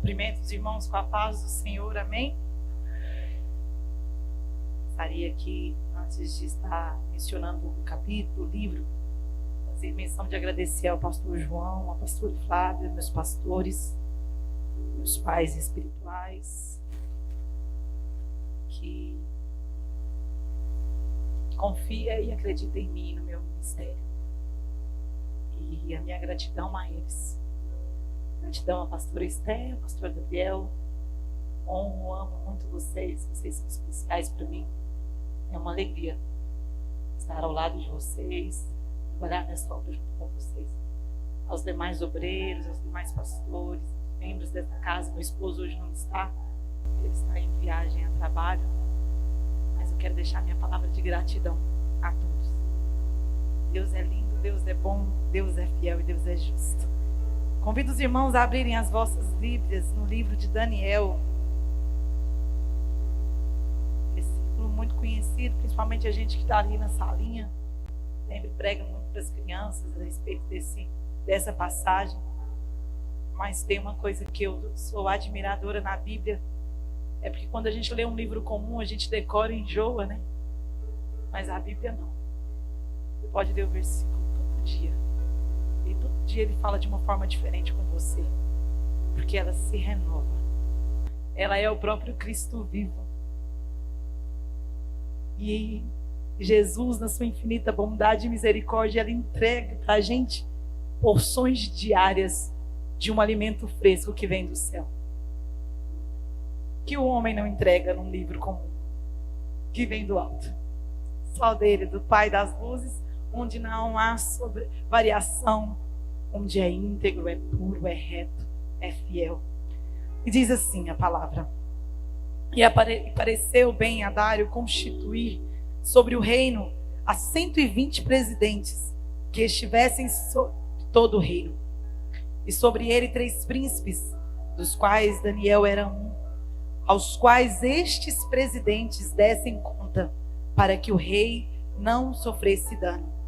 Cumprimento os irmãos com a paz do Senhor, amém? Gostaria aqui, antes de estar mencionando o capítulo, o livro, fazer menção de agradecer ao pastor João, ao pastor Flávio, meus pastores, meus pais espirituais, que confia e acredita em mim, no meu ministério. E a minha gratidão a eles. Gratidão ao pastor Esther, ao pastor Gabriel. Honro, amo muito vocês são especiais para mim. É uma alegria estar ao lado de vocês, trabalhar nessa obra junto com vocês. Aos demais obreiros, aos demais pastores, membros dessa casa. Meu esposo hoje não está, ele está em viagem a trabalho, mas eu quero deixar minha palavra de gratidão a todos. Deus é lindo, Deus é bom, Deus é fiel e Deus é justo. Convido os irmãos a abrirem as vossas Bíblias no livro de Daniel. Versículo muito conhecido, principalmente a gente que está ali na salinha. Sempre prega muito para as crianças a respeito dessa passagem. Mas tem uma coisa que eu sou admiradora na Bíblia. É porque quando a gente lê um livro comum, a gente decora e enjoa, né? Mas a Bíblia não. Você pode ler o versículo todo dia. E todo dia ele fala de uma forma diferente com você. Porque ela se renova. Ela é o próprio Cristo vivo. E Jesus, na sua infinita bondade e misericórdia, ele entrega para a gente porções diárias de um alimento fresco que vem do céu. Que o homem não entrega num livro comum, que vem do alto. Só dele, do Pai das luzes, onde não há variação, onde é íntegro, é puro, é reto, é fiel. E diz assim a palavra: e pareceu bem a Dário constituir sobre o reino a 120 presidentes que estivessem sobre todo o reino, e sobre ele 3 príncipes, dos quais Daniel era um, aos quais estes presidentes dessem conta, para que o rei não sofresse dano.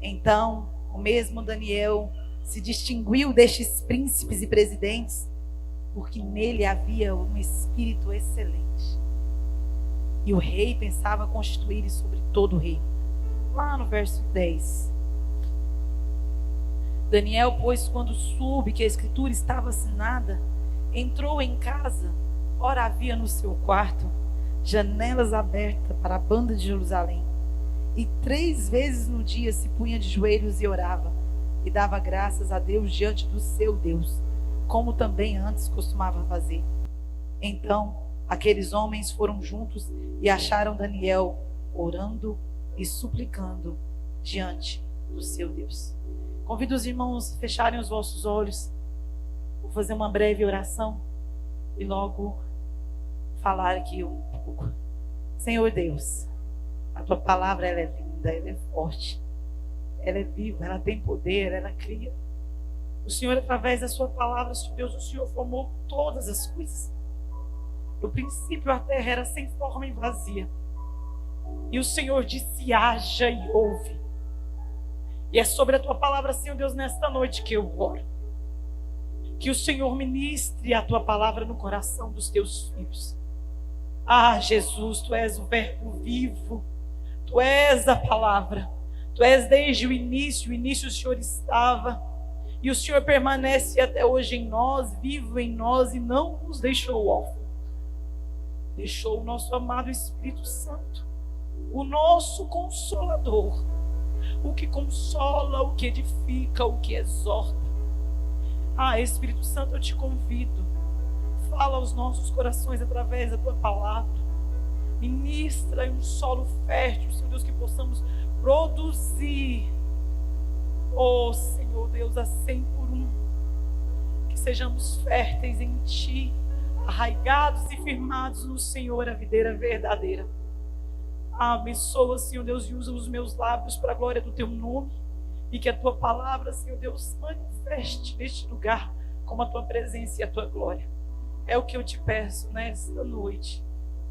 Então, o mesmo Daniel se distinguiu destes príncipes e presidentes, porque nele havia um espírito excelente. E o rei pensava constituir sobre todo o reino. Lá no verso 10. Daniel, pois, quando soube que a escritura estava assinada, entrou em casa. Ora, havia no seu quarto janelas abertas para a banda de Jerusalém. E 3 vezes no dia se punha de joelhos e orava, e dava graças a Deus diante do seu Deus, como também antes costumava fazer. Então aqueles homens foram juntos e acharam Daniel orando e suplicando diante do seu Deus. Convido os irmãos a fecharem os vossos olhos. Vou fazer uma breve oração e logo falar aqui um pouco. Senhor Deus, a tua palavra ela é linda, ela é forte, ela é viva, ela tem poder, ela cria. O Senhor, através da sua palavra, Senhor Deus, o Senhor formou todas as coisas. No princípio a terra era sem forma e vazia, e o Senhor disse: haja, e houve. E é sobre a tua palavra, Senhor Deus, nesta noite que eu oro. Que o Senhor ministre a tua palavra no coração dos teus filhos. Ah, Jesus, tu és o verbo vivo, tu és a palavra, tu és desde o início o Senhor estava, e o Senhor permanece até hoje em nós, vivo em nós, e não nos deixou órfãos. Deixou o nosso amado Espírito Santo, o nosso Consolador, o que consola, o que edifica, o que exorta. Ah, Espírito Santo, eu te convido, fala aos nossos corações através da tua palavra. Ministra em um solo fértil, Senhor Deus, que possamos produzir, oh Senhor Deus, a 100 por 1. Que sejamos férteis em ti, arraigados e firmados no Senhor, a videira verdadeira. Abençoa, Senhor Deus, e usa os meus lábios para a glória do teu nome. E que a tua palavra, Senhor Deus, manifeste neste lugar como a tua presença e a tua glória. É o que eu te peço nesta noite,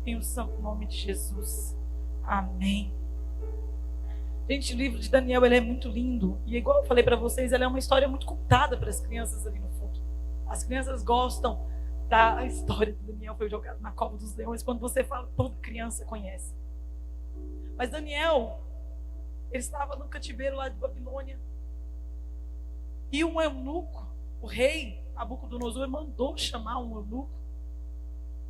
em o santo nome de Jesus. Amém. Gente, o livro de Daniel, ele é muito lindo. E igual eu falei para vocês, ela é uma história muito contada para as crianças ali no fundo. As crianças gostam da história de Daniel foi jogado na cova dos leões. Quando você fala, toda criança conhece. Mas Daniel, ele estava no cativeiro lá de Babilônia. E um eunuco, o rei Nabucodonosor, mandou chamar um eunuco,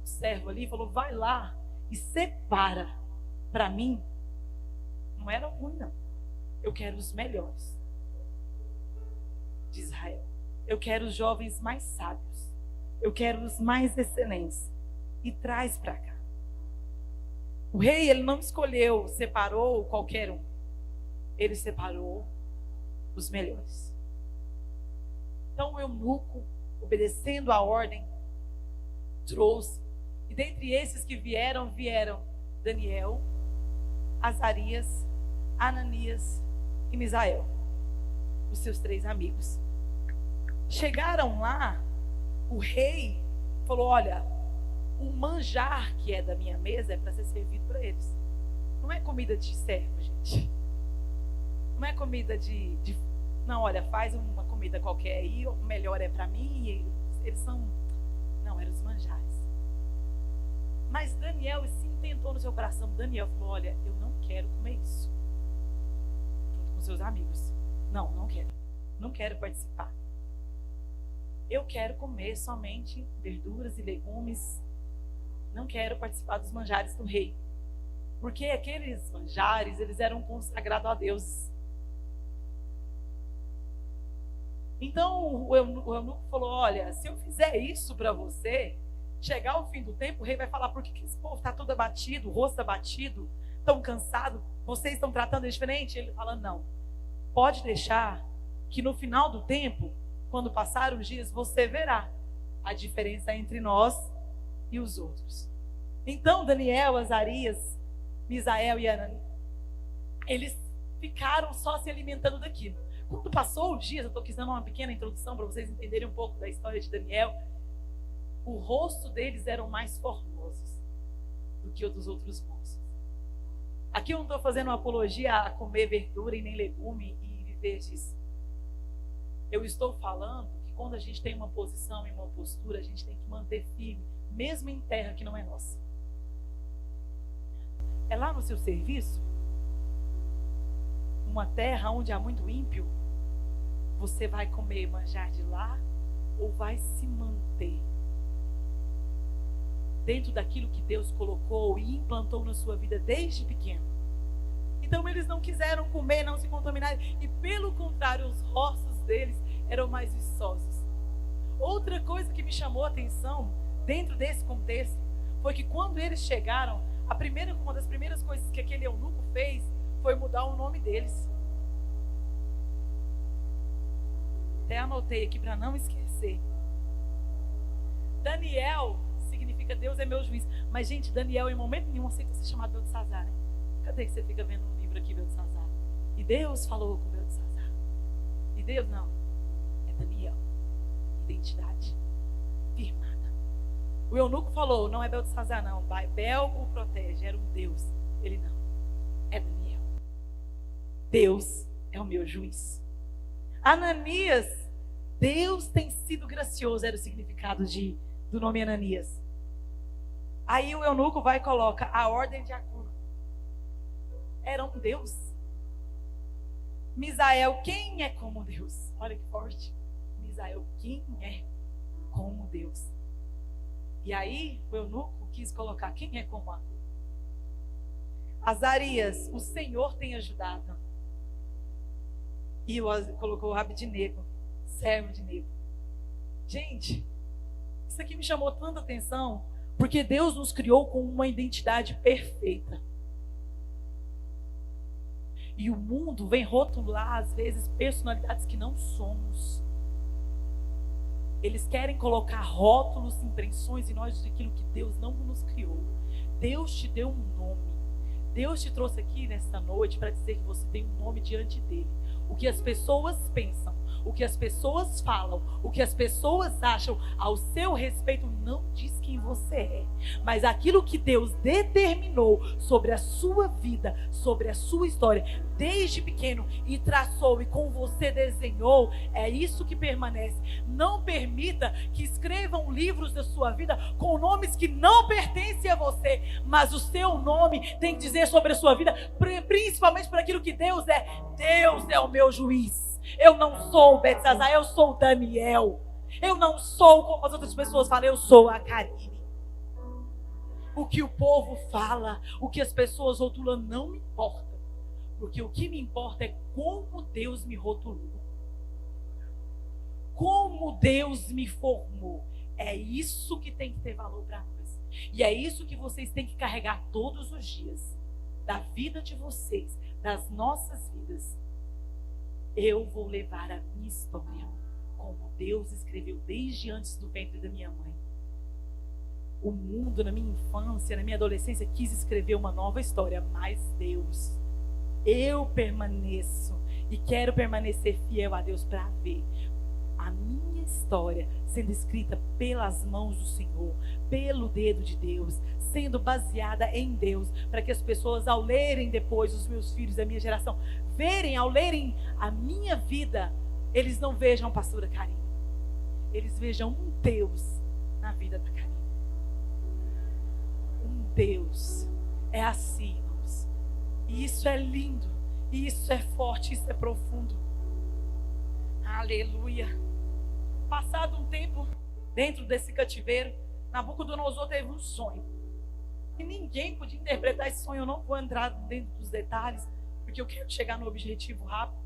um servo ali, e falou: vai lá e separa para mim. Não era ruim, não. Eu quero os melhores de Israel. Eu quero os jovens mais sábios. Eu quero os mais excelentes. E traz para cá. O rei, ele não escolheu, separou qualquer um. Ele separou os melhores. Então o eunuco, obedecendo a ordem, trouxe. E dentre esses que vieram Daniel, Azarias, Ananias e Misael, os seus 3 amigos. Chegaram lá, o rei falou: olha, o manjar que é da minha mesa é para ser servido para eles. Não é comida de servo, gente. Não é comida de... Não, olha, faz uma comida qualquer aí, o melhor é para mim. E eles são... Não, eram os manjares. Mas Daniel se intentou no seu coração. Daniel falou: olha, eu não quero comer isso. Junto com seus amigos. Não quero. Não quero participar. Eu quero comer somente verduras e legumes. Não quero participar dos manjares do rei. Porque aqueles manjares, eles eram consagrados a deuses. Então o eunuco falou: olha, se eu fizer isso para você, chegar ao fim do tempo, o rei vai falar: por que esse povo está todo abatido, o rosto abatido, tão cansado, vocês estão tratando ele diferente? Ele fala: não, pode deixar que no final do tempo, quando passar os dias, você verá a diferença entre nós e os outros. Então Daniel, Azarias, Misael e Ananias, eles ficaram só se alimentando daquilo. Quando passou os dias, eu estou dando uma pequena introdução para vocês entenderem um pouco da história de Daniel. O rosto deles eram mais formosos do que o dos outros moços. Aqui eu não estou fazendo uma apologia a comer verdura e nem legume e viver disso. Eu estou falando que quando a gente tem uma posição e uma postura, a gente tem que manter firme, mesmo em terra que não é nossa. É lá no seu serviço, uma terra onde há muito ímpio, você vai comer manjar de lá ou vai se manter dentro daquilo que Deus colocou e implantou na sua vida desde pequeno? Então eles não quiseram comer, não se contaminarem, e pelo contrário, os rostos deles eram mais viçosos. Outra coisa que me chamou a atenção dentro desse contexto foi que quando eles chegaram, uma das primeiras coisas que aquele eunuco fez foi mudar o nome deles. Até anotei aqui para não esquecer. Daniel significa Deus é meu juiz. Mas, gente, Daniel em momento nenhum aceita ser chamado Beltesazar, né? Cadê que você fica vendo no livro aqui, Beltesazar? E Deus falou com Beltesazar. E Deus não. É Daniel. Identidade firmada. O eunuco falou: não é Beltesazar, não. Bel o protege. Era um Deus. Ele não. É Daniel. Deus é o meu juiz. Ananias, Deus tem sido gracioso, era o significado do nome Ananias. Aí o eunuco vai e coloca a ordem de Acur. Era um Deus. Misael, quem é como Deus? Olha que forte. Misael, quem é como Deus? E aí o eunuco quis colocar: quem é como Acur? Azarias, o Senhor tem ajudado. E colocou Abednego, servo de Nego. Gente, isso aqui me chamou tanta atenção, porque Deus nos criou com uma identidade perfeita. E o mundo vem rotular, às vezes, personalidades que não somos. Eles querem colocar rótulos, impressões em nós daquilo que Deus não nos criou. Deus te deu um nome. Deus te trouxe aqui nesta noite para dizer que você tem um nome diante dele. o que as pessoas pensam, o que as pessoas falam, o que as pessoas acham ao seu respeito não diz quem você é, mas aquilo que Deus determinou sobre a sua vida, sobre a sua história, desde pequeno, e traçou e com você desenhou, é isso que permanece. Não permita que escrevam livros da sua vida com nomes que não pertencem a você, mas o seu nome tem que dizer sobre a sua vida, principalmente por aquilo que Deus é. Deus é o meu juiz. Eu não sou o Betsazá, eu sou o Daniel. Eu não sou como as outras pessoas falam, eu sou a Karine. O que o povo fala, o que as pessoas rotulam não me importa. Porque o que me importa é como Deus me rotulou. Como Deus me formou. É isso que tem que ter valor para nós. E é isso que vocês têm que carregar todos os dias. Da vida de vocês, das nossas vidas. Eu vou levar a minha história como Deus escreveu desde antes do ventre da minha mãe. O mundo, na minha infância, na minha adolescência, quis escrever uma nova história, mas Deus, eu permaneço e quero permanecer fiel a Deus para ver a minha história sendo escrita pelas mãos do Senhor, pelo dedo de Deus, sendo baseada em Deus, para que as pessoas, ao lerem depois, os meus filhos, a minha geração, ao lerem a minha vida, eles não vejam a pastora Karine, eles vejam um Deus na vida da Karine. Um Deus. É assim, irmãos. E isso é lindo, e isso é forte, isso é profundo. Aleluia. Passado um tempo dentro desse cativeiro, Nabucodonosor teve um sonho. E ninguém podia interpretar esse sonho. Eu não vou entrar dentro dos detalhes, porque eu quero chegar no objetivo rápido.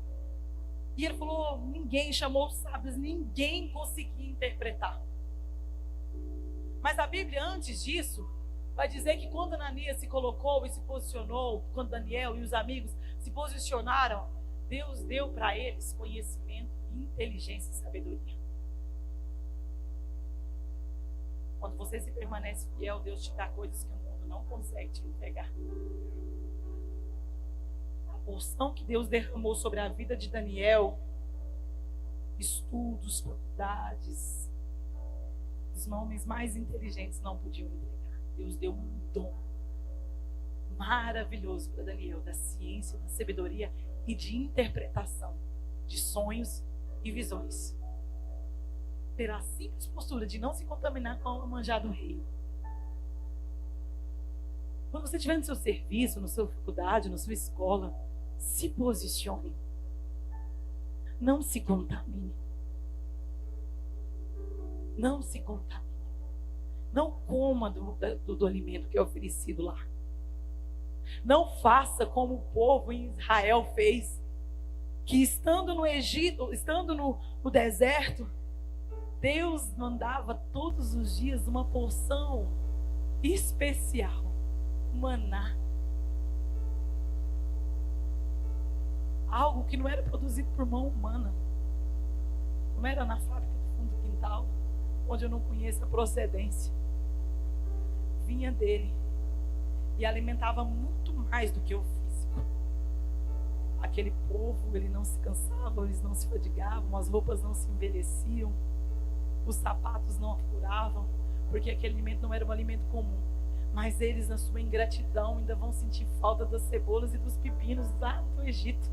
E ele falou, ninguém chamou os sábios, ninguém conseguia interpretar. Mas a Bíblia, antes disso, vai dizer que quando Ananias se colocou e se posicionou, quando Daniel e os amigos se posicionaram, Deus deu para eles conhecimento, inteligência e sabedoria. Quando você se permanece fiel, Deus te dá coisas que o mundo não consegue te entregar. A porção que Deus derramou sobre a vida de Daniel, estudos, faculdades, os homens mais inteligentes não podiam entregar. Deus deu um dom maravilhoso para Daniel, da ciência, da sabedoria e de interpretação de sonhos e visões. Pela simples postura de não se contaminar com o manjar do rei. Quando você estiver no seu serviço, na sua faculdade, na sua escola, se posicione. Não se contamine. Não se contamine. Não coma do alimento que é oferecido lá. Não faça como o povo em Israel fez, que estando no Egito, estando no deserto, Deus mandava todos os dias uma porção especial, maná. Algo que não era produzido por mão humana. Não era na fábrica do fundo do quintal, onde eu não conheço a procedência. Vinha dele e alimentava muito mais do que o físico. Aquele povo, ele não se cansava, eles não se fadigavam, as roupas não se envelheciam, os sapatos não furavam, porque aquele alimento não era um alimento comum. Mas eles, na sua ingratidão, ainda vão sentir falta das cebolas e dos pepinos lá do Egito.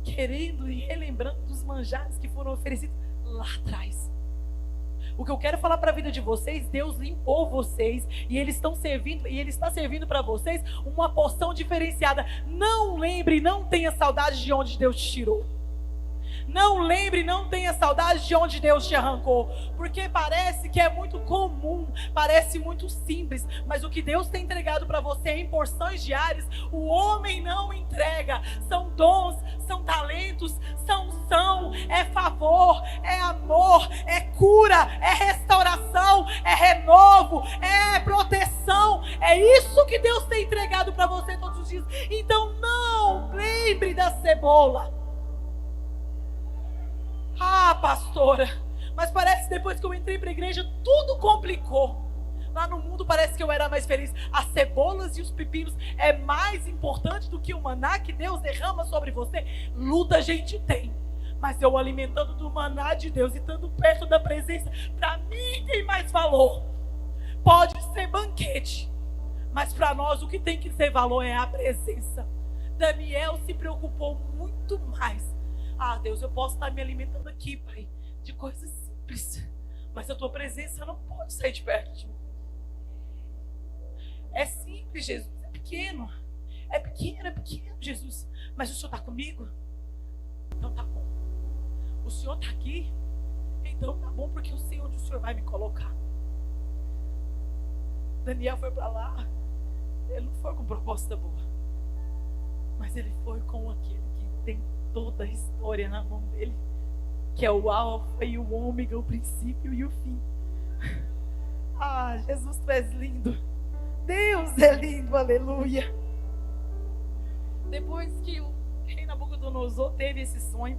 Querendo e relembrando dos manjares que foram oferecidos lá atrás. O que eu quero falar para a vida de vocês, Deus limpou vocês e Ele está servindo para vocês uma porção diferenciada. Não lembre, não tenha saudade de onde Deus te tirou. Não lembre, não tenha saudade de onde Deus te arrancou, porque parece que é muito comum, parece muito simples, mas o que Deus tem entregado para você em porções diárias, o homem não entrega. São dons, são talentos, são unção, é favor, é amor, é cura, é restauração, é renovo, é proteção. É isso que Deus tem entregado para você todos os dias. Então não lembre da cebola. Ah, pastora, mas parece que depois que eu entrei para a igreja tudo complicou. Lá no mundo parece que eu era mais feliz. As cebolas e os pepinos é mais importante do que o maná que Deus derrama sobre você. Luta a gente tem, mas eu alimentando do maná de Deus e estando perto da presença, para mim tem mais valor. Pode ser banquete, mas para nós o que tem que ter valor é a presença. Daniel se preocupou muito mais. Ah, Deus, eu posso estar me alimentando aqui, Pai, de coisas simples, mas a tua presença não pode sair de perto de mim. É simples, Jesus, é pequeno, Jesus, mas o Senhor está comigo? Então tá bom. O Senhor está aqui? Então tá bom, porque eu sei onde o Senhor vai me colocar. Daniel foi para lá, ele não foi com proposta boa, mas ele foi com aquele que tem toda a história na mão dele, que é o alfa e o ômega, o princípio e o fim. Ah, Jesus, tu és lindo. Deus é lindo, aleluia. Depois que o rei Nabucodonosor teve esse sonho,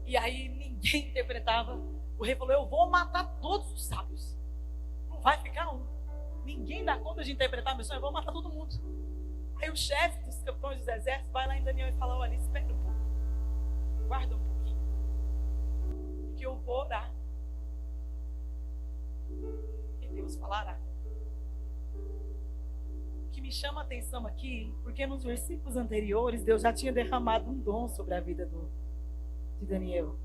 e aí ninguém interpretava, o rei falou: eu vou matar todos os sábios, não vai ficar um. Ninguém dá conta de interpretar meu sonho, eu vou matar todo mundo. Aí o chefe dos capitães dos exércitos vai lá em Daniel e fala: olha, espera um pouco, guarda um pouquinho, que eu vou orar e Deus falará. O que me chama a atenção aqui, porque nos versículos anteriores Deus já tinha derramado um dom sobre a vida de Daniel.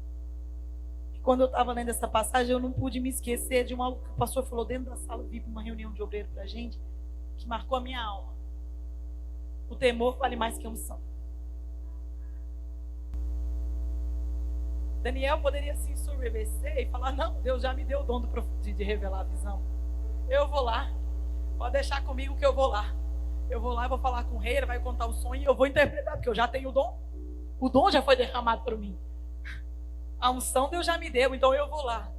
E quando eu estava lendo essa passagem, eu não pude me esquecer de algo que o pastor falou dentro da sala VIP, uma reunião de obreiro para a gente, que marcou a minha alma. O temor vale mais que a unção. Daniel poderia se ensurvecer e falar: não, Deus já me deu o dom de revelar a visão. Eu vou lá, pode deixar comigo que eu vou lá. Eu vou lá e vou falar com o rei, ele vai contar o sonho e eu vou interpretar, porque eu já tenho o dom. O dom já foi derramado por mim. A unção Deus já me deu, então eu vou lá.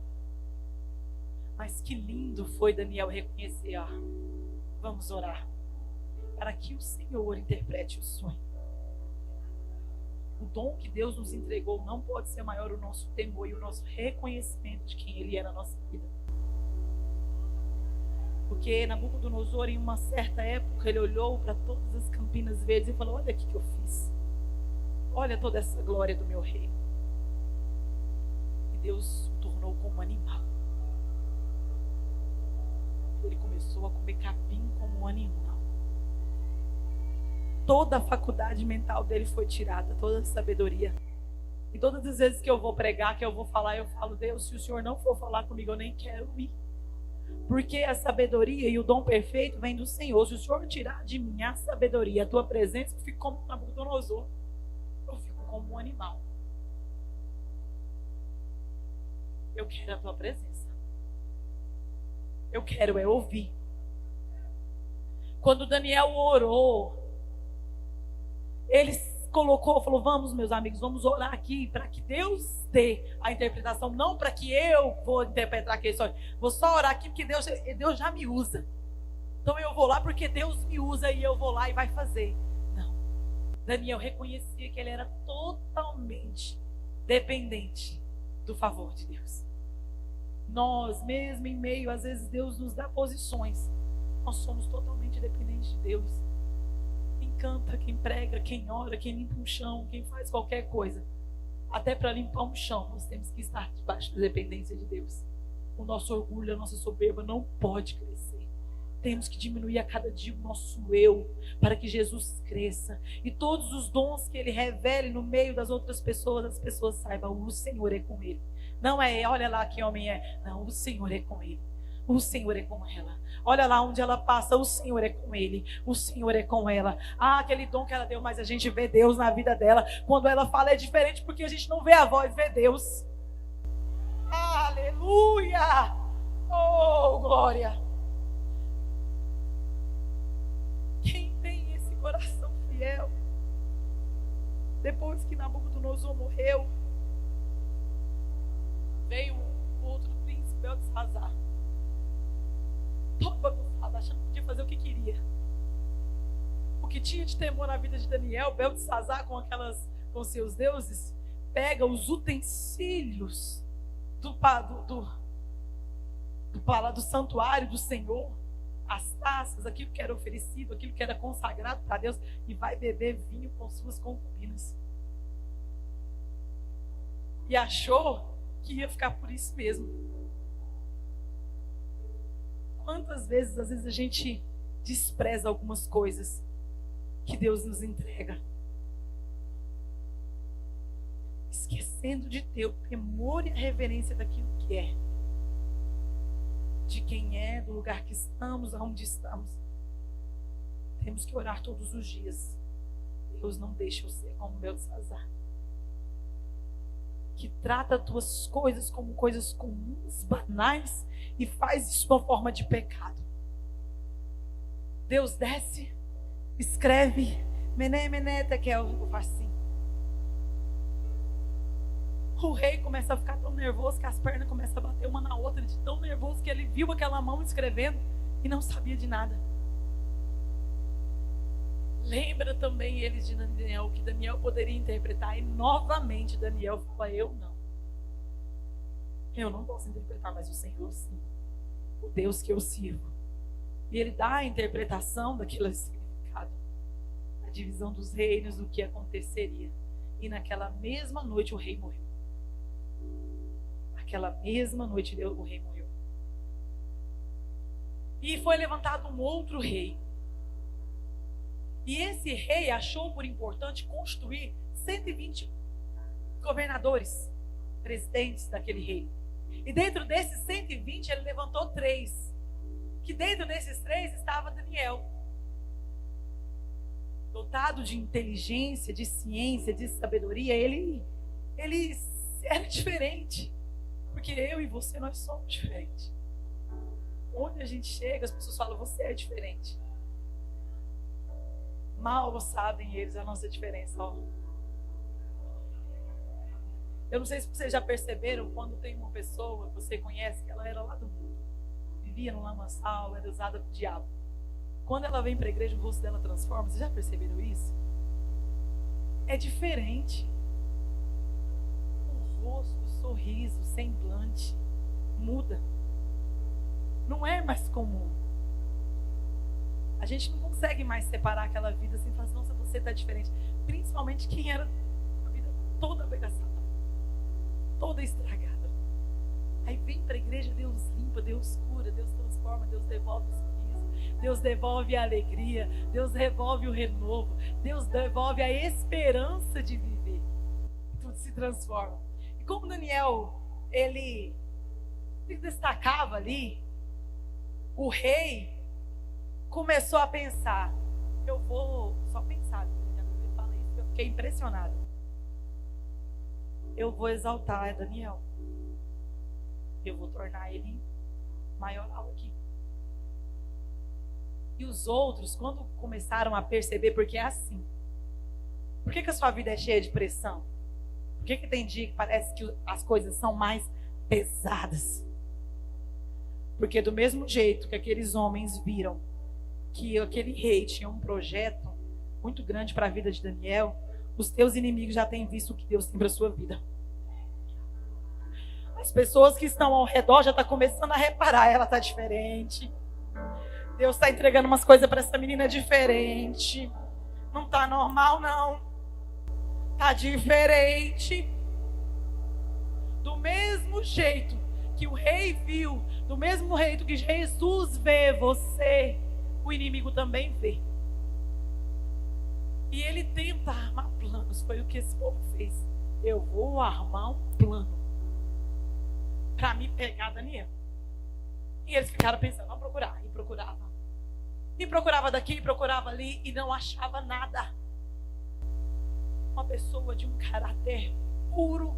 Mas que lindo foi Daniel reconhecer: vamos orar, para que o Senhor interprete o sonho. O dom que Deus nos entregou não pode ser maior o nosso temor e o nosso reconhecimento de quem Ele é na nossa vida. Porque Nabucodonosor, em uma certa época, ele olhou para todas as campinas verdes e falou: olha o que eu fiz. Olha toda essa glória do meu reino. E Deus o tornou como um animal. Ele começou a comer capim como um animal. Toda a faculdade mental dele foi tirada, toda a sabedoria. E todas as vezes que eu vou pregar, que eu vou falar, eu falo: Deus, se o Senhor não for falar comigo, eu nem quero ir. Porque a sabedoria e o dom perfeito vem do Senhor. Se o Senhor tirar de mim a sabedoria, a tua presença, eu fico como Nabucodonosor. Eu fico como um animal. Eu quero a tua presença. Eu quero ouvir. Quando Daniel orou, ele falou: vamos, meus amigos, vamos orar aqui para que Deus dê a interpretação, não para que eu vou interpretar aquele sonho. Vou só orar aqui porque Deus já me usa. Então eu vou lá porque Deus me usa e eu vou lá e vai fazer. Não. Daniel reconhecia que ele era totalmente dependente do favor de Deus. Nós, mesmo em meio, às vezes Deus nos dá posições, nós somos totalmente dependentes de Deus. Quem canta, quem prega, quem ora, quem limpa um chão, quem faz qualquer coisa, até para limpar um chão, nós temos que estar debaixo da dependência de Deus. O nosso orgulho, a nossa soberba não pode crescer. Temos que diminuir a cada dia o nosso eu, para que Jesus cresça. E todos os dons que Ele revele no meio das outras pessoas, as pessoas saibam: o Senhor é com ele. Não é, olha lá que homem é. Não, o Senhor é com ele. O Senhor é com ela. Olha lá onde ela passa, o Senhor é com ele. O Senhor é com ela. Ah, aquele dom que ela deu, mas a gente vê Deus na vida dela. Quando ela fala é diferente, porque a gente não vê a voz, vê Deus. Aleluia! Oh, glória! Quem tem esse coração fiel, depois que Nabucodonosor morreu, veio o outro príncipe, Beltesazar, todo bagunçado, achando que podia fazer o que queria. O que tinha de temor na vida de Daniel, Beltesazar, com seus deuses, pega os utensílios do santuário do Senhor, as taças, aquilo que era oferecido, aquilo que era consagrado para Deus, e vai beber vinho com suas concubinas. E achou que ia ficar por isso mesmo. Quantas vezes, às vezes, a gente despreza algumas coisas que Deus nos entrega, esquecendo de ter o temor e a reverência daquilo que é, de quem é, do lugar que estamos, aonde estamos. Temos que orar todos os dias. Deus, não deixa eu ser como Belsazar, que trata as tuas coisas como coisas comuns, banais, e faz isso de uma forma de pecado. Deus desce, escreve, Mené, Mené, Tekel, faz assim. O rei começa a ficar tão nervoso que as pernas começam a bater uma na outra, de tão nervoso que ele viu aquela mão escrevendo e não sabia de nada. Lembra também eles de Daniel, que Daniel poderia interpretar, e novamente Daniel fala: eu não posso interpretar, mas o Senhor sim, o Deus que eu sirvo. E ele dá a interpretação daquele significado, a divisão dos reinos, do que aconteceria. E naquela mesma noite o rei morreu. Naquela mesma noite o rei morreu. E foi levantado um outro rei. E esse rei achou por importante construir 120 governadores, presidentes daquele reino. E dentro desses 120 ele levantou 3. Que dentro desses 3 estava Daniel. Dotado de inteligência, de ciência, de sabedoria, ele era diferente. Porque eu e você, nós somos diferentes. Onde a gente chega, as pessoas falam: você é diferente. Mal sabem eles a nossa diferença. Ó. Eu não sei se vocês já perceberam, quando tem uma pessoa que você conhece, que ela era lá do mundo, vivia no lamaçal, era usada pro diabo. Quando ela vem para a igreja, o rosto dela transforma. Vocês já perceberam isso? É diferente. O rosto, o sorriso, o semblante muda. Não é mais comum. A gente não consegue mais separar aquela vida assim e falar: nossa, você está diferente. Principalmente quem era a vida toda bagaçada, toda estragada. Aí vem para a igreja, Deus limpa, Deus cura, Deus transforma, Deus devolve o sorriso, Deus devolve a alegria, Deus devolve o renovo, Deus devolve a esperança de viver. Tudo se transforma. E como Daniel, ele destacava ali, o rei começou a pensar: eu vou só pensar, ele fala isso, eu fiquei impressionado. Eu vou exaltar Daniel. Eu vou tornar ele maioral aqui. E os outros, quando começaram a perceber, porque é assim. Por que a sua vida é cheia de pressão? Por que tem dia que parece que as coisas são mais pesadas? Porque do mesmo jeito que aqueles homens viram que aquele rei tinha um projeto muito grande para a vida de Daniel, os teus inimigos já têm visto o que Deus tem para a sua vida. As pessoas que estão ao redor já estão começando a reparar: ela está diferente. Deus está entregando umas coisas para essa menina diferente. Não está normal, não. Está diferente. Do mesmo jeito que o rei viu, do mesmo jeito que Jesus vê você, o inimigo também vê. E ele tenta armar planos. Foi o que esse povo fez. Eu vou armar um plano para me pegar Daniel. E eles ficaram pensando: vamos procurar. E procurava. E procurava daqui, procurava ali, e não achava nada. Uma pessoa de um caráter puro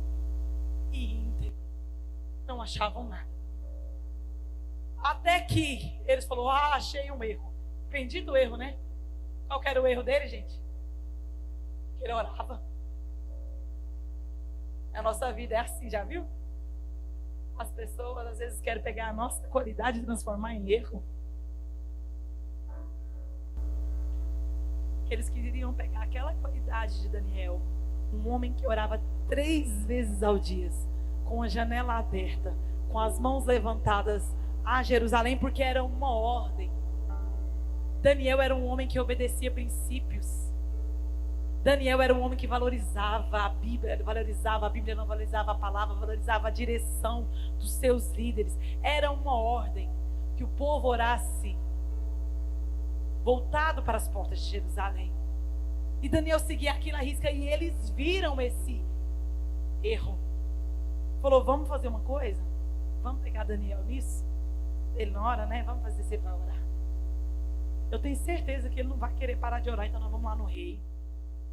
e íntegro. Não achavam nada. Até que eles falaram: achei um erro. Bendito erro, né? Qual que era o erro dele, gente? Que ele orava. A nossa vida é assim, já viu? As pessoas às vezes querem pegar a nossa qualidade e transformar em erro. Eles queriam pegar aquela qualidade de Daniel, um homem que orava 3 vezes ao dia, com a janela aberta, com as mãos levantadas a Jerusalém porque era uma ordem. Daniel era um homem que obedecia princípios. Daniel era um homem que valorizava a Bíblia, não valorizava a palavra, valorizava a direção dos seus líderes. Era uma ordem que o povo orasse voltado para as portas de Jerusalém. E Daniel seguia aquilo à risca e eles viram esse erro. Falou, vamos fazer uma coisa? Vamos pegar Daniel nisso? Ele não ora, né? Vamos fazer você para orar. Eu tenho certeza que ele não vai querer parar de orar, então nós vamos lá no rei.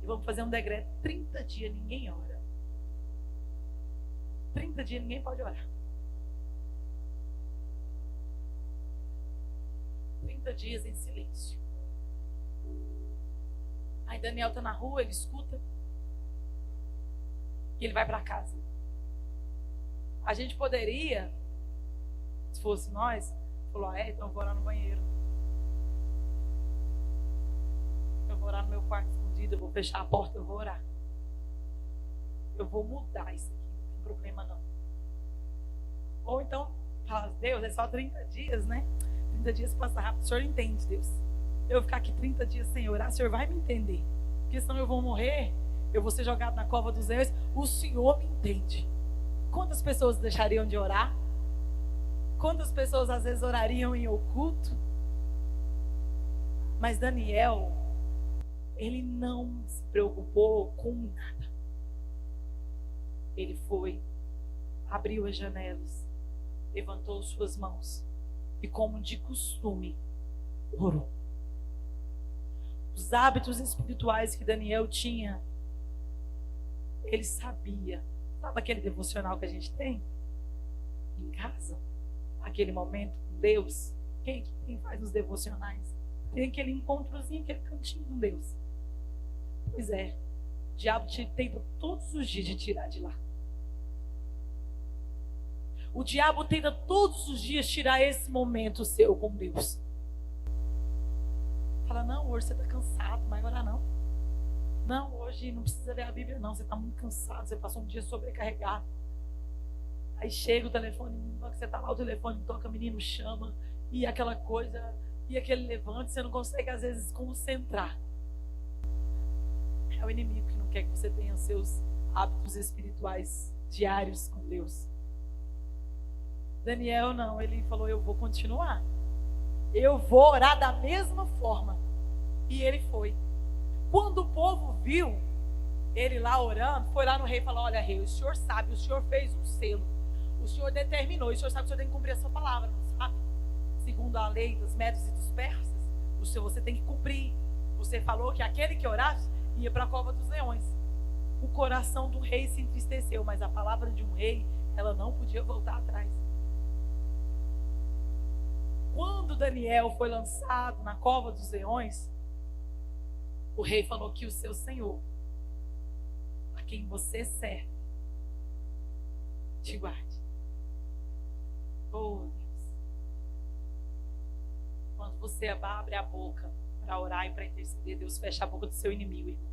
E vamos fazer um decreto, 30 dias ninguém ora. 30 dias ninguém pode orar. 30 dias em silêncio. Aí Daniel está na rua, ele escuta. E ele vai para casa. A gente poderia, se fosse nós, falar, então eu vou orar no banheiro. Eu vou orar no meu quarto escondido, eu vou fechar a porta, eu vou orar. Eu vou mudar isso aqui, não tem problema não. Ou então, fala, Deus, é só 30 dias, né? 30 dias passa rápido, o Senhor entende, Deus. Eu vou ficar aqui 30 dias sem orar, o Senhor vai me entender. Porque senão eu vou morrer, eu vou ser jogado na cova dos leões, o Senhor me entende. Quantas pessoas deixariam de orar? Quantas pessoas às vezes orariam em oculto? Mas Daniel, ele não se preocupou com nada. Ele foi, abriu as janelas, levantou suas mãos e, como de costume, orou. Os hábitos espirituais que Daniel tinha, ele sabia. Sabe aquele devocional que a gente tem em casa? Aquele momento com Deus? Quem faz os devocionais? Tem aquele encontrozinho, aquele cantinho com Deus. Pois é, o diabo tenta todos os dias de tirar de lá. O diabo tenta todos os dias tirar esse momento seu com Deus. Fala, não, hoje você está cansado, não vai orar não. Não, hoje não precisa ler a Bíblia não, você está muito cansado, você passou um dia sobrecarregado. Aí chega o telefone, você está lá, o telefone toca, o menino chama, e aquela coisa, e aquele levante, você não consegue às vezes concentrar. É o inimigo que não quer que você tenha seus hábitos espirituais diários com Deus. Daniel não, ele falou, eu vou continuar. Eu vou orar da mesma forma. E ele foi. Quando o povo viu ele lá orando, foi lá no rei e falou, olha rei, o senhor sabe, o senhor fez um selo. O senhor determinou, e o senhor sabe que o senhor tem que cumprir a sua palavra, não sabe? Segundo a lei dos medos e dos persas, você tem que cumprir. Você falou que aquele que orasse ia para a cova dos leões. O coração do rei se entristeceu, mas a palavra de um rei, ela não podia voltar atrás. Quando Daniel foi lançado na cova dos leões, o rei falou que o seu Senhor, a quem você serve, te guarde. Oh Deus. Quando você abre a boca para orar e para interceder, Deus fecha a boca do seu inimigo, irmão.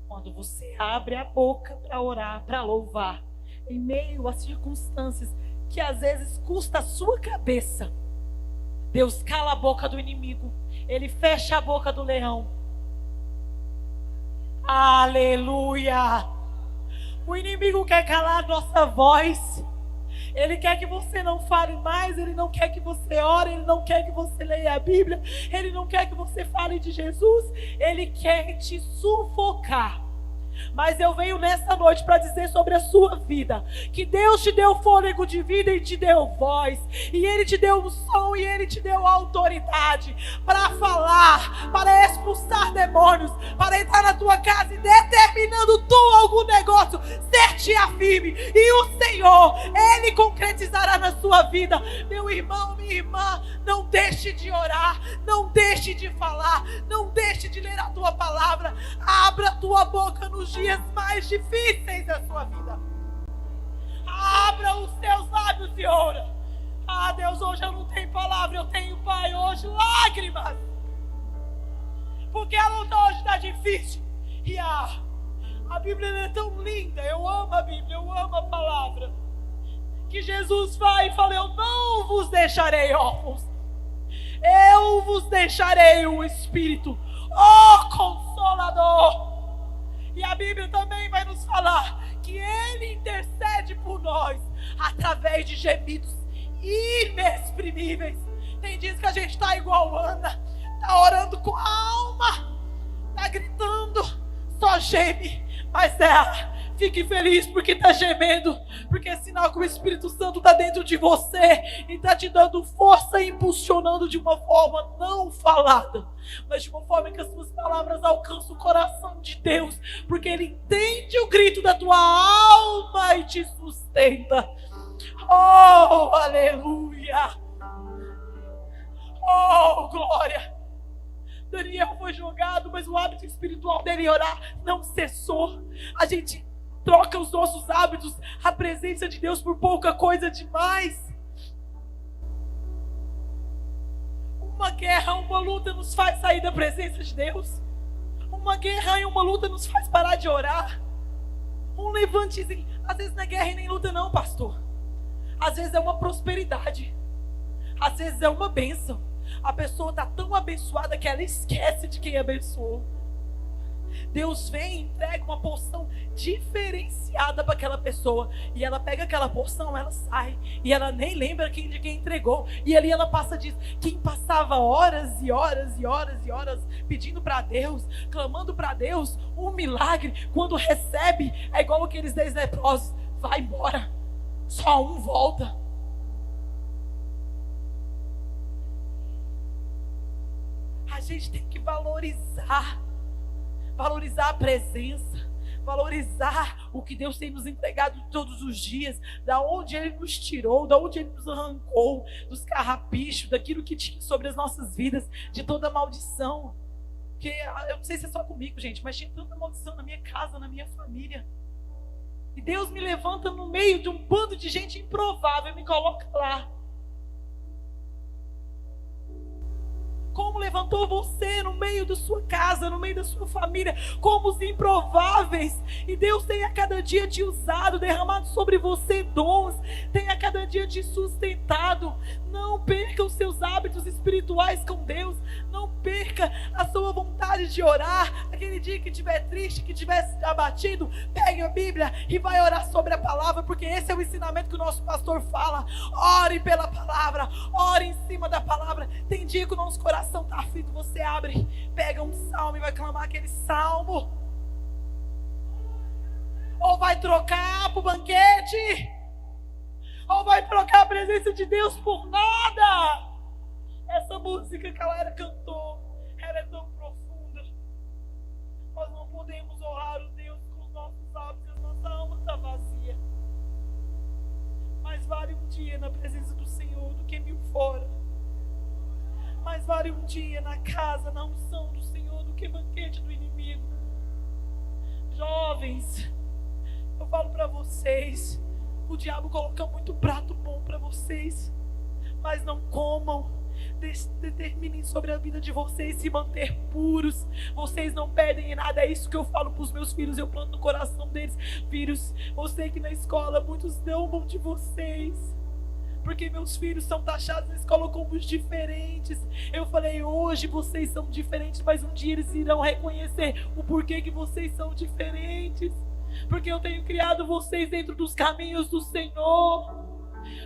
Quando você abre a boca para orar, para louvar, em meio a circunstâncias que às vezes custa a sua cabeça, Deus cala a boca do inimigo. Ele fecha a boca do leão. Aleluia! O inimigo quer calar a nossa voz. Ele quer que você não fale mais. Ele não quer que você ore. Ele não quer que você leia a Bíblia. Ele não quer que você fale de Jesus. Ele quer te sufocar. Mas eu venho nessa noite para dizer sobre a sua vida, que Deus te deu fôlego de vida e te deu voz, e Ele te deu unção e Ele te deu autoridade para falar, para expulsar demônios, para entrar na tua casa e determinando tu algum negócio, ser te afirme, e o Senhor, Ele concretizará na sua vida. Meu irmão, minha irmã, não deixe de orar, não deixe de falar, não deixe de ler a tua palavra. Abra a tua boca nos dias mais difíceis da sua vida. Abra os teus lábios e ora. Ah, Deus, hoje eu não tenho palavra, eu tenho, Pai, hoje lágrimas. Porque a luta hoje está difícil. E a Bíblia é tão linda, eu amo a Bíblia, eu amo a palavra. que Jesus vai e fala: eu não vos deixarei órfãos, eu vos deixarei o Espírito, ó Consolador. E a Bíblia também vai nos falar que Ele intercede por nós através de gemidos inexprimíveis. Tem dias que a gente está igual Ana, está orando com a alma, está gritando, só geme, mas fique feliz porque está gemendo, porque é sinal que o Espírito Santo está dentro de você e está te dando força e impulsionando de uma forma não falada, mas de uma forma que as suas palavras alcançam o coração de Deus, porque Ele entende o grito da tua alma e te sustenta. Oh, aleluia! Oh, glória! Daniel foi jogado, mas o hábito espiritual dele orar não cessou. A gente troca os nossos hábitos, a presença de Deus, por pouca coisa demais. Uma guerra, uma luta nos faz sair da presença de Deus. Uma guerra e uma luta nos faz parar de orar. Um levantezinho. Às vezes não é guerra e nem luta não, pastor. Às vezes é uma prosperidade. Às vezes é uma bênção. A pessoa está tão abençoada que ela esquece de quem abençoou. Deus vem e entrega uma porção diferenciada para aquela pessoa. E ela pega aquela porção, ela sai. E ela nem lembra de quem entregou. E ali ela passa disso. Quem passava horas e horas e horas e horas pedindo para Deus, clamando para Deus um milagre, quando recebe, é igual aqueles 10 leprosos. Vai embora. Só um volta. A gente tem que valorizar a presença, valorizar o que Deus tem nos entregado todos os dias, da onde Ele nos tirou, da onde Ele nos arrancou, dos carrapichos, daquilo que tinha sobre as nossas vidas, de toda maldição. Porque eu não sei se é só comigo, gente, mas tinha tanta maldição na minha casa, na minha família. E Deus me levanta no meio de um bando de gente improvável e me coloca lá. Como levantou você no meio da sua casa, no meio da sua família, como os improváveis. E Deus tem a cada dia te usado, derramado sobre você dons, tem a cada dia te sustentado. Não perca os seus hábitos espirituais com Deus. Não perca a sua vontade de orar. Aquele dia que estiver triste, que estiver abatido, pegue a Bíblia e vai orar sobre a palavra, porque esse é o ensinamento que o nosso pastor fala. Ore pela palavra, ore em cima da palavra. Tem dia que o nosso coração está aflito, você abre, pega um salmo e vai clamar aquele salmo. Ou vai trocar para o banquete, ou vai trocar a presença de Deus por nada. Essa música que a Lara cantou, ela é tão profunda. Nós não podemos honrar o Deus com os nossos hábitos, a nossa alma está vazia. Mais vale um dia na presença do Senhor do que 1000 fora. Mais vale um dia na casa, na unção do Senhor, do que banquete do inimigo. Jovens, eu falo para vocês, o diabo coloca muito prato bom para vocês, mas não comam. Determinem sobre a vida de vocês se manter puros. Vocês não perdem em nada. É isso que eu falo para os meus filhos. Eu planto no coração deles: filhos, eu sei que na escola muitos zombam de vocês, porque meus filhos são taxados na escola como os diferentes. Eu falei: hoje vocês são diferentes, mas um dia eles irão reconhecer o porquê que vocês são diferentes. Porque eu tenho criado vocês dentro dos caminhos do Senhor.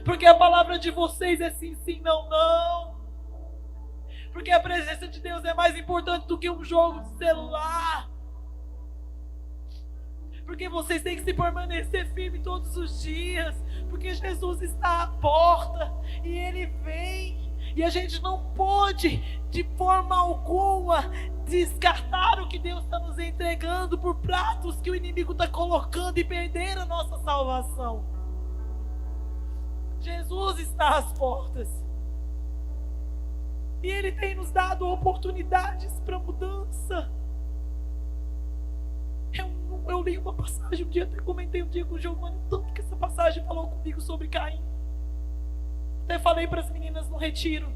Porque a palavra de vocês é sim, sim, não, não. Porque a presença de Deus é mais importante do que um jogo de celular. Porque vocês têm que se permanecer firme todos os dias. Porque Jesus está à porta e Ele vem. E a gente não pode, de forma alguma, descartar o que Deus está nos entregando por pratos que o inimigo está colocando e perder a nossa salvação. Jesus está às portas. E Ele tem nos dado oportunidades para mudança. Eu li uma passagem um dia, até comentei um dia com o Giovanni, tanto que essa passagem falou comigo sobre Caim. Até falei para as meninas no retiro.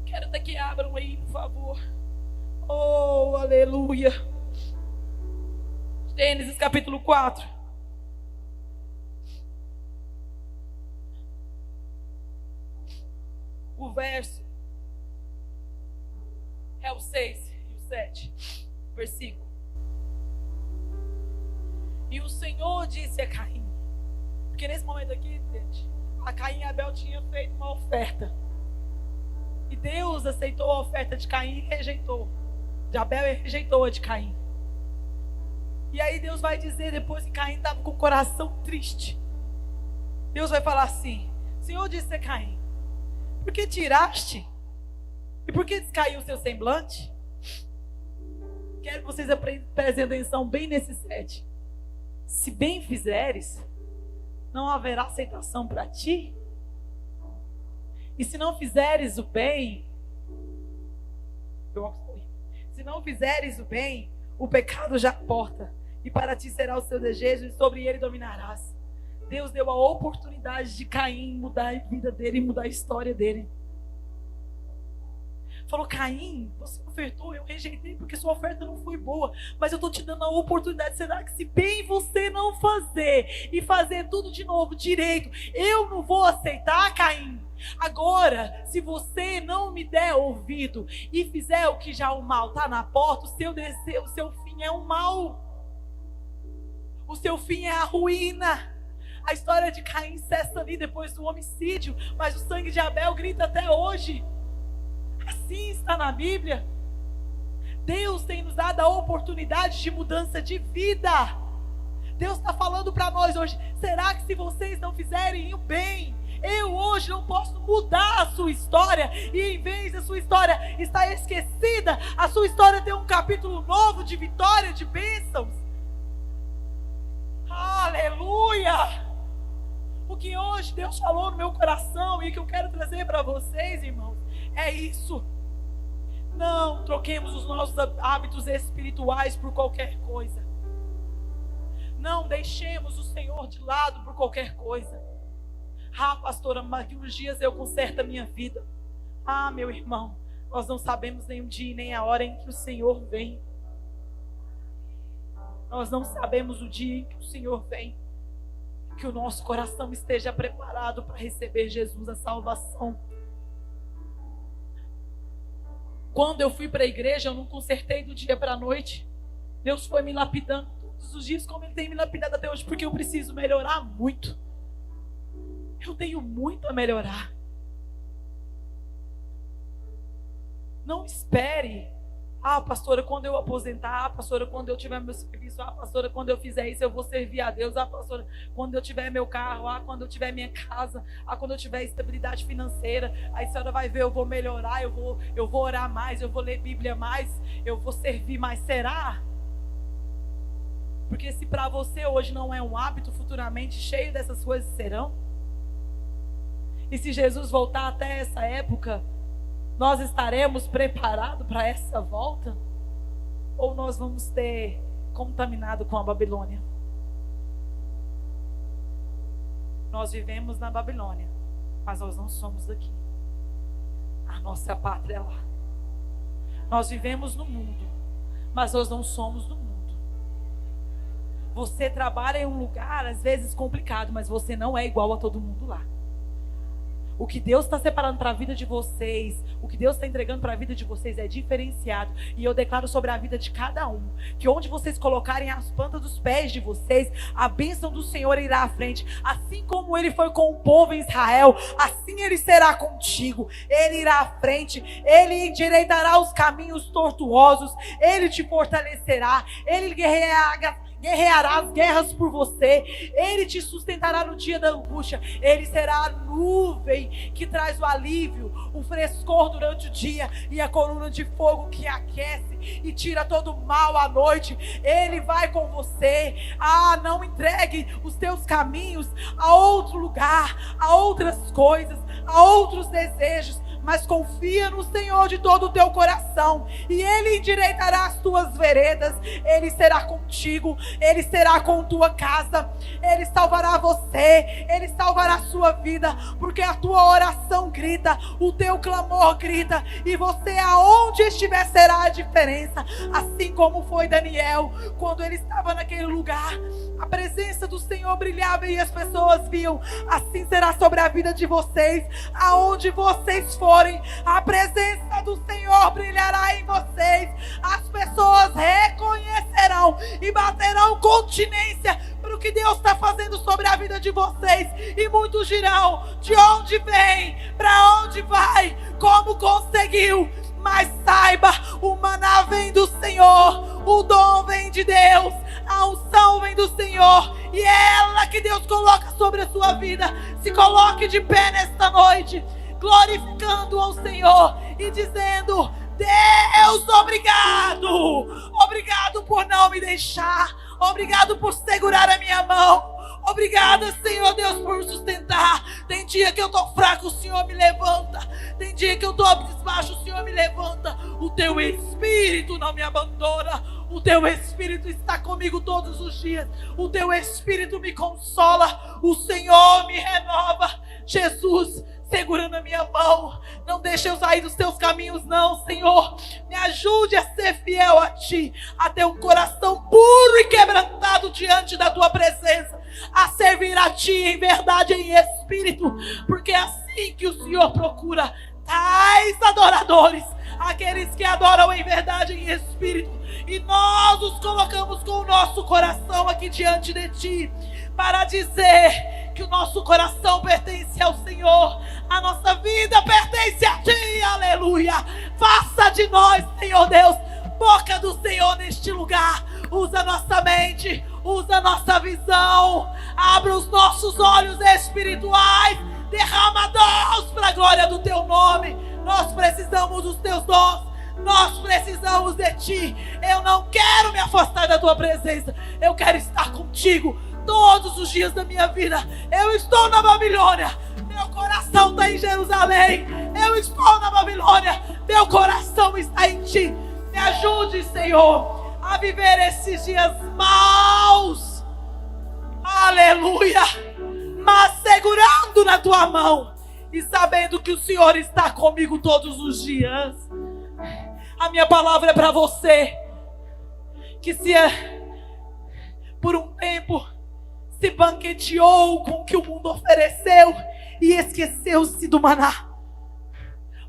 Quero até que abram aí, por favor. Oh, aleluia. Gênesis capítulo 4. o verso é o 6 e o 7, versículo. E o Senhor disse a Caim, porque nesse momento aqui, gente, a Caim e Abel tinham feito uma oferta. E Deus aceitou a oferta de Caim e rejeitou. De Abel e rejeitou a de Caim. E aí Deus vai dizer, depois que Caim estava com o coração triste, Deus vai falar assim: o Senhor disse a Caim, por que tiraste? E por que descaiu o seu semblante? Quero que vocês prestem atenção bem nesse 7. Se bem fizeres, não haverá aceitação para ti. E se não fizeres o bem, se não fizeres o bem, o pecado já porta, e para ti será o seu desejo, e sobre ele dominarás. Deus deu a oportunidade de Caim mudar a vida dele, mudar a história dele. Falou: Caim, você ofertou, eu rejeitei porque sua oferta não foi boa, mas eu estou te dando a oportunidade. Será que se bem você não fazer e fazer tudo de novo direito, eu não vou aceitar, Caim? Agora, se você não me der ouvido e fizer o que já o mal está na porta, o seu fim é o mal. O seu fim é a ruína. A história de Caim cessa ali depois do homicídio, mas o sangue de Abel grita até hoje. Assim está na Bíblia. Deus tem nos dado a oportunidade de mudança de vida. Deus está falando para nós hoje: será que se vocês não fizerem o bem, eu hoje não posso mudar a sua história? E em vez da sua história estar esquecida, a sua história tem um capítulo novo de vitória, de bênçãos. Aleluia! O que hoje Deus falou no meu coração e que eu quero trazer para vocês, irmãos, é isso. Não troquemos os nossos hábitos espirituais por qualquer coisa. Não deixemos o Senhor de lado por qualquer coisa. Ah, pastora, mas que uns dias eu conserto a minha vida. Ah, meu irmão, nós não sabemos nem o dia nem a hora em que o Senhor vem. Nós não sabemos o dia em que o Senhor vem. Que o nosso coração esteja preparado para receber Jesus, a salvação. Quando eu fui para a igreja, eu não consertei do dia para a noite. Deus foi me lapidando todos os dias, como Ele tem me lapidado até hoje, porque eu preciso melhorar muito. Eu tenho muito a melhorar. Não espere: ah, pastora, quando eu aposentar, ah, pastora, quando eu tiver meu serviço, ah, pastora, quando eu fizer isso, eu vou servir a Deus, ah, pastora, quando eu tiver meu carro, ah, quando eu tiver minha casa, ah, quando eu tiver estabilidade financeira, aí a senhora vai ver, eu vou melhorar, eu vou orar mais, eu vou ler Bíblia mais, eu vou servir mais. Será? Porque se para você hoje não é um hábito, futuramente cheio dessas coisas serão. E se Jesus voltar até essa época, nós estaremos preparados para essa volta? Ou nós vamos ter contaminado com a Babilônia? Nós vivemos na Babilônia, mas nós não somos daqui. A nossa pátria é lá. Nós vivemos no mundo, mas nós não somos do mundo. Você trabalha em um lugar às vezes complicado, mas você não é igual a todo mundo lá. O que Deus está separando para a vida de vocês, o que Deus está entregando para a vida de vocês é diferenciado. E eu declaro sobre a vida de cada um, que onde vocês colocarem as plantas dos pés de vocês, a bênção do Senhor irá à frente. Assim como Ele foi com o povo em Israel, assim Ele será contigo. Ele irá à frente, Ele endireitará os caminhos tortuosos, Ele te fortalecerá, Ele guerreará as guerras por você, Ele te sustentará no dia da angústia, Ele será a nuvem que traz o alívio, o frescor durante o dia e a coluna de fogo que aquece e tira todo o mal à noite. Ele vai com você. Ah, não entregue os teus caminhos a outro lugar, a outras coisas, a outros desejos, mas confia no Senhor de todo o teu coração, e Ele endireitará as tuas veredas. Ele será contigo, Ele será com tua casa, Ele salvará você, Ele salvará a sua vida, porque a tua oração grita, o teu clamor grita, e você aonde estiver será a diferença. Assim como foi Daniel, quando ele estava naquele lugar, a presença do Senhor brilhava e as pessoas viam. Assim será sobre a vida de vocês, aonde vocês forem. forem, a presença do Senhor brilhará em vocês. As pessoas reconhecerão e baterão continência para o que Deus está fazendo sobre a vida de vocês. E muitos dirão: de onde vem, para onde vai, como conseguiu? Mas saiba, o maná vem do Senhor, o dom vem de Deus, a unção vem do Senhor, e é ela que Deus coloca sobre a sua vida. Se coloque de pé nesta noite, glorificando ao Senhor e dizendo: Deus, obrigado, obrigado por não me deixar, obrigado por segurar a minha mão, obrigada, Senhor Deus, por sustentar. Tem dia que eu estou fraco, o Senhor me levanta. Tem dia que eu estou desbaixo, o Senhor me levanta. O teu Espírito não me abandona. O teu Espírito está comigo todos os dias. O teu Espírito me consola. O Senhor me renova. Jesus, segurando a minha mão, não deixe eu sair dos teus caminhos não, Senhor. Me ajude a ser fiel a Ti, a ter um coração puro e quebrantado diante da Tua presença, a servir a Ti em verdade e em espírito, porque é assim que o Senhor procura tais adoradores, aqueles que adoram em verdade e em espírito. E nós os colocamos com o nosso coração aqui diante de Ti, para dizer que o nosso coração pertence ao Senhor, a nossa vida pertence a Ti, aleluia. Faça de nós, Senhor Deus, boca do Senhor neste lugar. Usa nossa mente, usa nossa visão, abra os nossos olhos espirituais, derrama dons para a glória do Teu nome. Nós precisamos dos Teus dons, nós precisamos de Ti. Eu não quero me afastar da Tua presença, eu quero estar contigo todos os dias da minha vida. Eu estou na Babilônia, meu coração está em Jerusalém. Eu estou na Babilônia, meu coração está em Ti. Me ajude, Senhor, a viver esses dias maus, aleluia, mas segurando na Tua mão e sabendo que o Senhor está comigo todos os dias. A minha palavra é para você que se por um tempo se banqueteou com o que o mundo ofereceu e esqueceu-se do maná.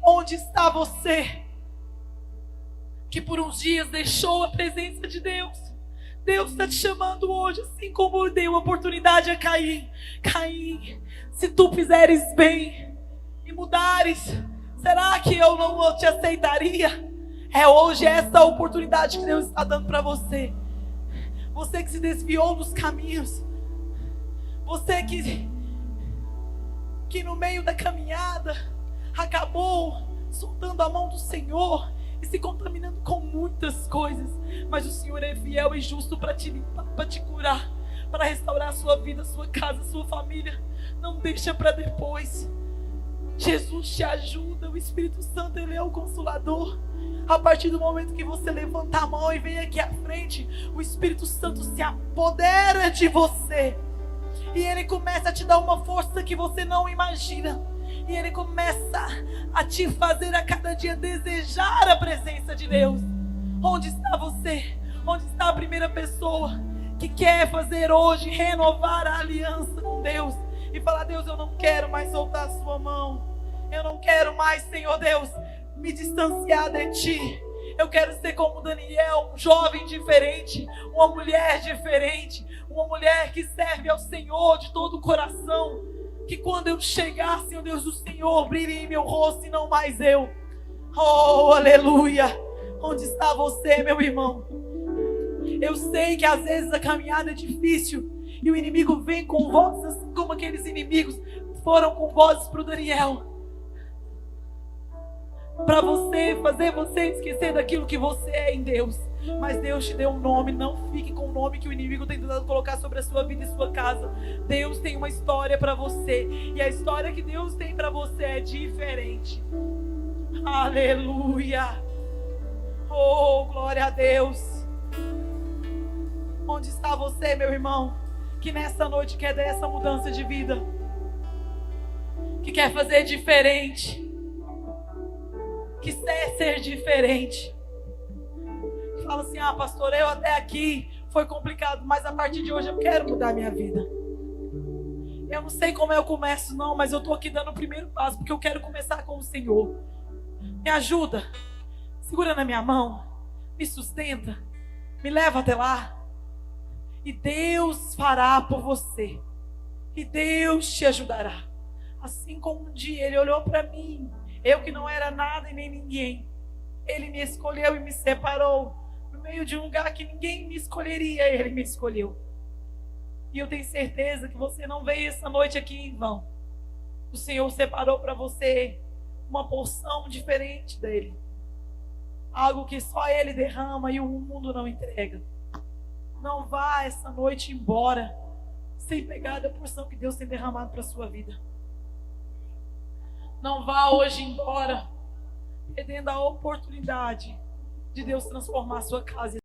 Onde está você que por uns dias deixou a presença de Deus? Deus está te chamando hoje, assim como deu oportunidade a Caim. Caim, se tu fizeres bem e mudares, será que eu não te aceitaria? É hoje essa a oportunidade que Deus está dando para você. Você que se desviou dos caminhos, você que no meio da caminhada acabou soltando a mão do Senhor e se contaminando com muitas coisas, mas o Senhor é fiel e justo para te limpar, para te curar, para restaurar a sua vida, a sua casa, a sua família. Não deixa para depois. Jesus te ajuda, o Espírito Santo, Ele é o Consolador. A partir do momento que você levanta a mão e vem aqui à frente, o Espírito Santo se apodera de você. E Ele começa a te dar uma força que você não imagina. E Ele começa a te fazer a cada dia desejar a presença de Deus. Onde está você? Onde está a primeira pessoa que quer fazer hoje, renovar a aliança com Deus? E falar: Deus, eu não quero mais soltar a sua mão. Eu não quero mais, Senhor Deus, me distanciar de Ti. Eu quero ser como Daniel, um jovem diferente, uma mulher diferente, uma mulher que serve ao Senhor de todo o coração. Que quando eu chegar, Senhor Deus, o Senhor brilhe em meu rosto e não mais eu. Oh, aleluia! Onde está você, meu irmão? Eu sei que às vezes a caminhada é difícil e o inimigo vem com vozes, assim como aqueles inimigos foram com vozes para o Daniel, para você, fazer você esquecer daquilo que você é em Deus. Mas Deus te deu um nome. Não fique com o nome que o inimigo tem tentado colocar sobre a sua vida e sua casa. Deus tem uma história para você, e a história que Deus tem para você é diferente. Aleluia. Oh, glória a Deus. Onde está você, meu irmão, que nessa noite quer dar essa mudança de vida, que quer fazer diferente, que quer ser diferente? Fala assim: ah, pastor, eu até aqui foi complicado, mas a partir de hoje eu quero mudar minha vida. Eu não sei como eu começo, não, mas eu estou aqui dando o primeiro passo, porque eu quero começar com o Senhor. Me ajuda, segura na minha mão, me sustenta, me leva até lá. E Deus fará por você. E Deus te ajudará. Assim como um dia Ele olhou para mim, eu que não era nada e nem ninguém, Ele me escolheu e me separou. No meio de um lugar que ninguém me escolheria, Ele me escolheu. E eu tenho certeza que você não veio essa noite aqui em vão. O Senhor separou para você uma porção diferente dele. Algo que só Ele derrama e o mundo não entrega. Não vá essa noite embora sem pegar da porção que Deus tem derramado para a sua vida. Não vá hoje embora perdendo a oportunidade de Deus transformar a sua casa.